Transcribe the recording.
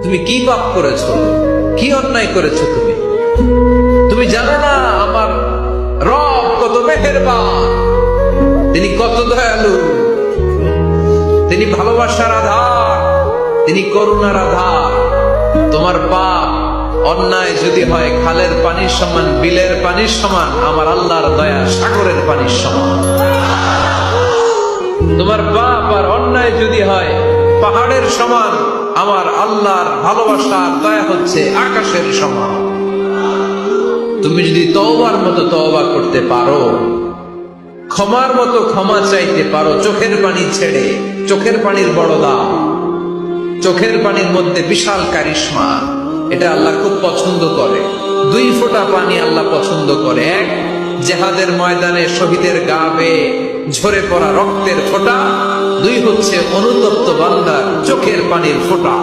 তুমি কি পাপ করেছো, কি অন্যায় করেছো? তুমি জানো না আমার রব কত মেহেরবান, তিনি কত দয়ালু, তিনি ভালোবাসার আধার, তিনি করুণার আধার। তোমার পাপ অন্যায় যদি হয় খালের পানির সমান, বিলের পানির সমান, আমার আল্লাহর দয়া সাগরের পানির সমান। তোমার পাপ আর অন্যায় যদি হয় পাহাড়ের সমান, আমার আল্লাহর ভালোবাসার দয়া হচ্ছে আকাশের সমান। তুমি যদি তওবার মতো তওবা করতে পারো, ক্ষমার মতো ক্ষমা চাইতে পারো, চোখের পানি ছেড়ে, চোখের পানির বড় দাম, চোখের পানির মধ্যে বিশাল কারিশমা, এটা আল্লাহ খুব পছন্দ করে। 2 ফোঁটা পানি আল্লাহ পছন্দ করে। এক, জিহাদের ময়দানে শহীদের গা বেয়ে ঝরে পড়া রক্তের ফোঁটা। 2 হচ্ছে অনুতপ্ত বান্দার চোখের পানির ফোঁটা।